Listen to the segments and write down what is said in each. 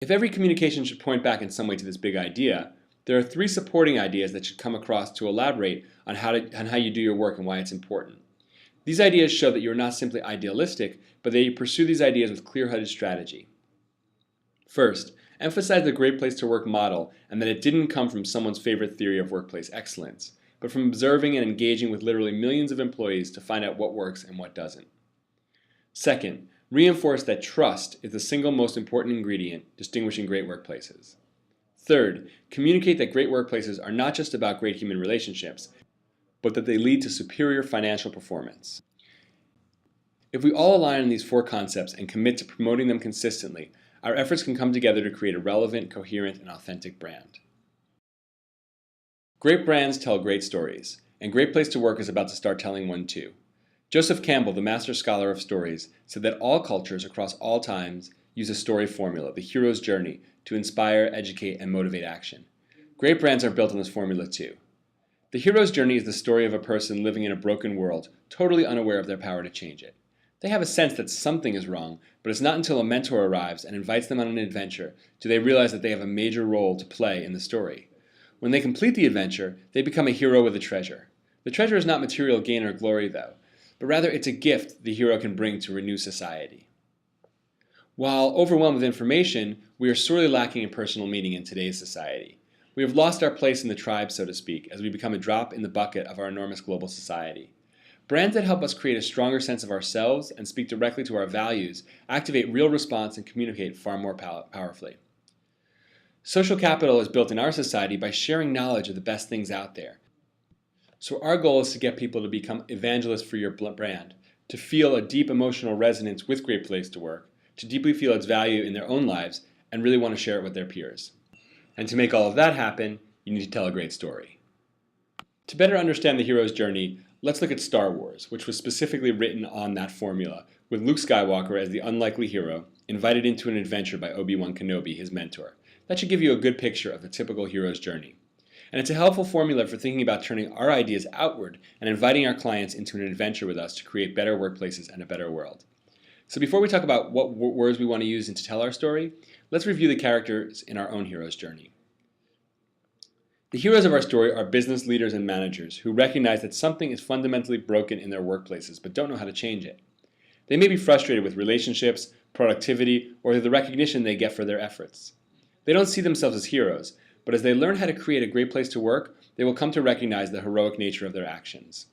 If every communication should point back in some way to this big idea, there are 3 supporting ideas that should come across to elaborate on how you do your work and why it's important. These ideas show that you're not simply idealistic, but that you pursue these ideas with clear-headed strategy. First, emphasize the great place to work model and that it didn't come from someone's favorite theory of workplace excellence, but from observing and engaging with literally millions of employees to find out what works and what doesn't. Second, reinforce that trust is the single most important ingredient distinguishing great workplaces. Third, communicate that great workplaces are not just about great human relationships, but that they lead to superior financial performance. If we all align on these 4 concepts and commit to promoting them consistently, our efforts can come together to create a relevant, coherent, and authentic brand. Great brands tell great stories, and Great Place to Work is about to start telling one too. Joseph Campbell, the master scholar of stories, said that all cultures across all times use a story formula, the hero's journey, to inspire, educate, and motivate action. Great brands are built on this formula too. The hero's journey is the story of a person living in a broken world, totally unaware of their power to change it. They have a sense that something is wrong, but it's not until a mentor arrives and invites them on an adventure do they realize that they have a major role to play in the story. When they complete the adventure, they become a hero with a treasure. The treasure is not material gain or glory, though, but rather it's a gift the hero can bring to renew society. While overwhelmed with information, we are sorely lacking in personal meaning in today's society. We have lost our place in the tribe, so to speak, as we become a drop in the bucket of our enormous global society. Brands that help us create a stronger sense of ourselves and speak directly to our values activate real response and communicate far more powerfully. Social capital is built in our society by sharing knowledge of the best things out there. So our goal is to get people to become evangelists for your brand, to feel a deep emotional resonance with Great Place to Work, to deeply feel its value in their own lives, and really want to share it with their peers. And to make all of that happen, you need to tell a great story. To better understand the hero's journey, let's look at Star Wars, which was specifically written on that formula, with Luke Skywalker as the unlikely hero, invited into an adventure by Obi-Wan Kenobi, his mentor. That should give you a good picture of the typical hero's journey. And it's a helpful formula for thinking about turning our ideas outward and inviting our clients into an adventure with us to create better workplaces and a better world. So before we talk about what words we want to use to tell our story, let's review the characters in our own hero's journey. The heroes of our story are business leaders and managers who recognize that something is fundamentally broken in their workplaces but don't know how to change it. They may be frustrated with relationships, productivity, or the recognition they get for their efforts. They don't see themselves as heroes, but as they learn how to create a great place to work, they will come to recognize the heroic nature of their actions.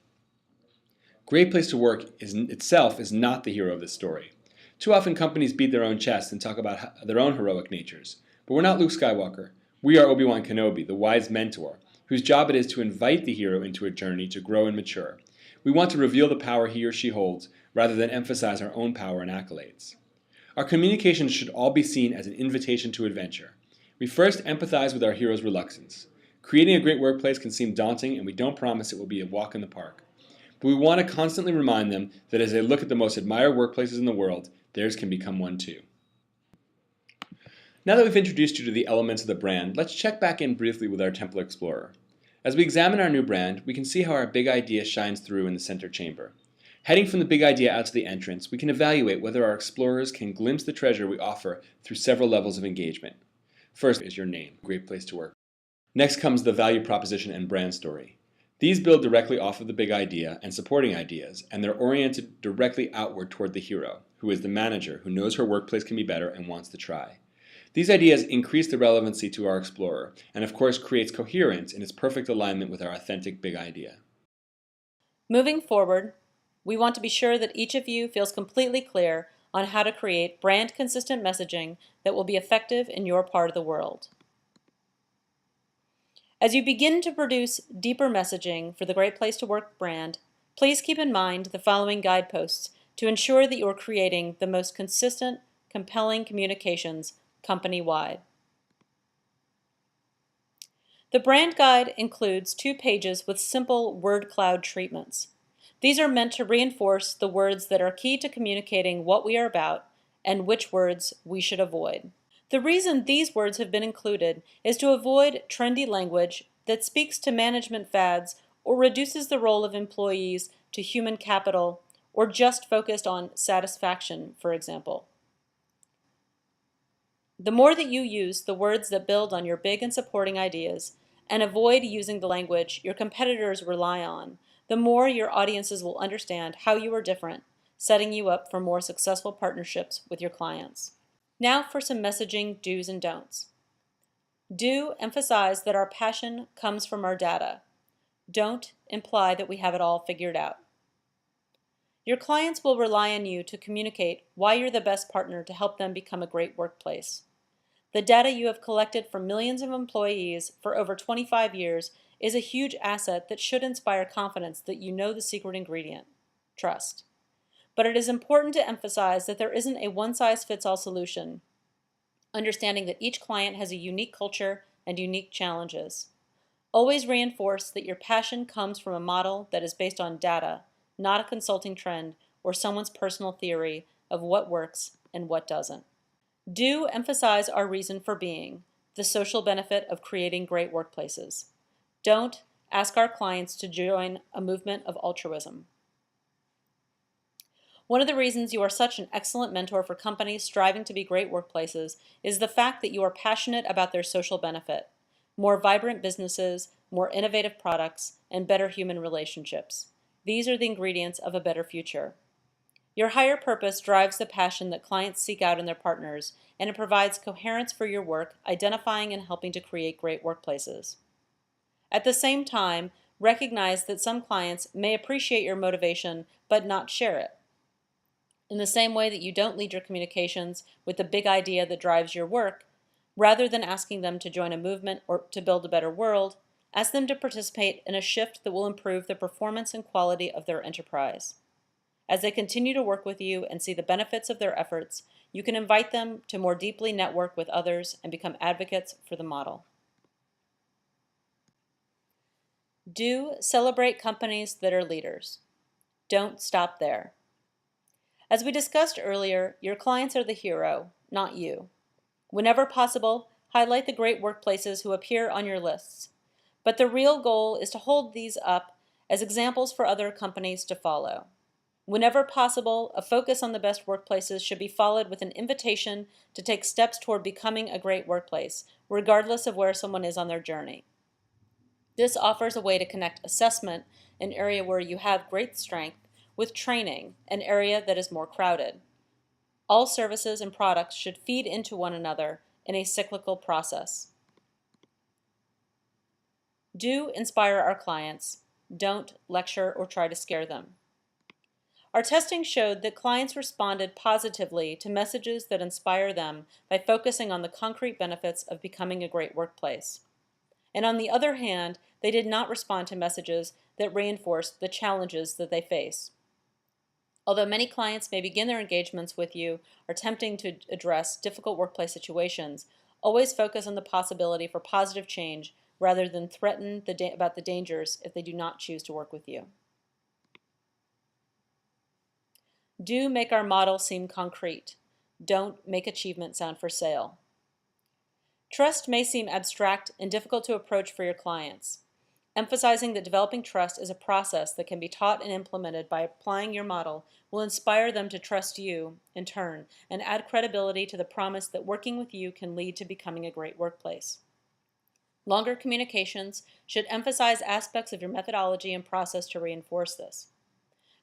Great Place to Work itself is not the hero of this story. Too often companies beat their own chests and talk about their own heroic natures. But we're not Luke Skywalker. We are Obi-Wan Kenobi, the wise mentor, whose job it is to invite the hero into a journey to grow and mature. We want to reveal the power he or she holds, rather than emphasize our own power and accolades. Our communications should all be seen as an invitation to adventure. We first empathize with our hero's reluctance. Creating a great workplace can seem daunting, and we don't promise it will be a walk in the park. But we want to constantly remind them that as they look at the most admired workplaces in the world, theirs can become one too. Now that we've introduced you to the elements of the brand, let's check back in briefly with our Template Explorer. As we examine our new brand, we can see how our big idea shines through in the center chamber. Heading from the big idea out to the entrance, we can evaluate whether our explorers can glimpse the treasure we offer through several levels of engagement. First is your name, Great Place to Work. Next comes the value proposition and brand story. These build directly off of the big idea and supporting ideas, and they're oriented directly outward toward the hero, who is the manager who knows her workplace can be better and wants to try. These ideas increase the relevancy to our explorer, and of course creates coherence in its perfect alignment with our authentic big idea. Moving forward, we want to be sure that each of you feels completely clear on how to create brand-consistent messaging that will be effective in your part of the world. As you begin to produce deeper messaging for the Great Place to Work brand, please keep in mind the following guideposts to ensure that you are creating the most consistent, compelling communications company-wide. The brand guide includes 2 pages with simple word cloud treatments. These are meant to reinforce the words that are key to communicating what we are about and which words we should avoid. The reason these words have been included is to avoid trendy language that speaks to management fads or reduces the role of employees to human capital or just focused on satisfaction, for example. The more that you use the words that build on your big and supporting ideas and avoid using the language your competitors rely on, the more your audiences will understand how you are different, setting you up for more successful partnerships with your clients. Now for some messaging do's and don'ts. Do emphasize that our passion comes from our data. Don't imply that we have it all figured out. Your clients will rely on you to communicate why you're the best partner to help them become a great workplace. The data you have collected from millions of employees for over 25 years is a huge asset that should inspire confidence that you know the secret ingredient: trust. But it is important to emphasize that there isn't a one-size-fits-all solution, understanding that each client has a unique culture and unique challenges. Always reinforce that your passion comes from a model that is based on data, not a consulting trend or someone's personal theory of what works and what doesn't. Do emphasize our reason for being, the social benefit of creating great workplaces. Don't ask our clients to join a movement of altruism. One of the reasons you are such an excellent mentor for companies striving to be great workplaces is the fact that you are passionate about their social benefit: more vibrant businesses, more innovative products, and better human relationships. These are the ingredients of a better future. Your higher purpose drives the passion that clients seek out in their partners, and it provides coherence for your work, identifying and helping to create great workplaces. At the same time, recognize that some clients may appreciate your motivation but not share it. In the same way that you don't lead your communications with the big idea that drives your work, rather than asking them to join a movement or to build a better world, ask them to participate in a shift that will improve the performance and quality of their enterprise. As they continue to work with you and see the benefits of their efforts, you can invite them to more deeply network with others and become advocates for the model. Do celebrate companies that are leaders. Don't stop there. As we discussed earlier, your clients are the hero, not you. Whenever possible, highlight the great workplaces who appear on your lists. But the real goal is to hold these up as examples for other companies to follow. Whenever possible, a focus on the best workplaces should be followed with an invitation to take steps toward becoming a great workplace, regardless of where someone is on their journey. This offers a way to connect assessment, an area where you have great strength, with training, an area that is more crowded. All services and products should feed into one another in a cyclical process. Do inspire our clients. Don't lecture or try to scare them. Our testing showed that clients responded positively to messages that inspire them by focusing on the concrete benefits of becoming a great workplace. And on the other hand, they did not respond to messages that reinforced the challenges that they face. Although many clients may begin their engagements with you attempting to address difficult workplace situations, always focus on the possibility for positive change rather than threaten about the dangers if they do not choose to work with you. Do make our model seem concrete. Don't make achievement sound for sale. Trust may seem abstract and difficult to approach for your clients. Emphasizing that developing trust is a process that can be taught and implemented by applying your model will inspire them to trust you, in turn, and add credibility to the promise that working with you can lead to becoming a great workplace. Longer communications should emphasize aspects of your methodology and process to reinforce this.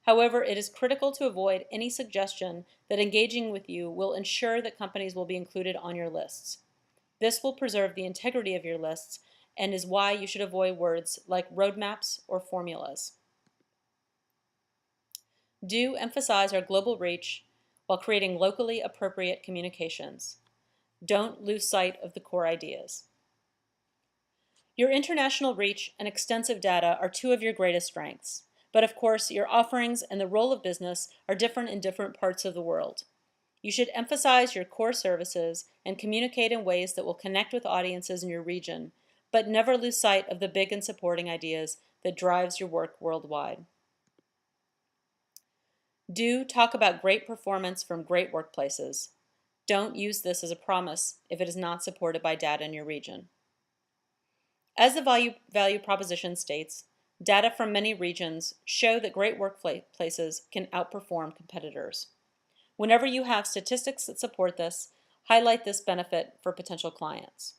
However, it is critical to avoid any suggestion that engaging with you will ensure that companies will be included on your lists. This will preserve the integrity of your lists and is why you should avoid words like roadmaps or formulas. Do emphasize our global reach while creating locally appropriate communications. Don't lose sight of the core ideas. Your international reach and extensive data are two of your greatest strengths. But of course, your offerings and the role of business are different in different parts of the world. You should emphasize your core services and communicate in ways that will connect with audiences in your region, but never lose sight of the big and supporting ideas that drives your work worldwide. Do talk about great performance from great workplaces. Don't use this as a promise if it is not supported by data in your region. As the value proposition states, data from many regions show that great workplaces can outperform competitors. Whenever you have statistics that support this, Highlight this benefit for potential clients.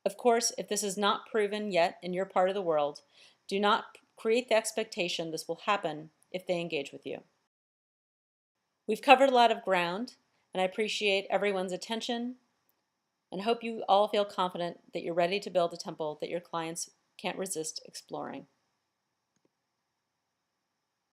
Of course, if this is not proven yet in your part of the world, do not create the expectation this will happen if they engage with you. We've covered a lot of ground, and I appreciate everyone's attention and hope you all feel confident that you're ready to build a temple that your clients can't resist exploring.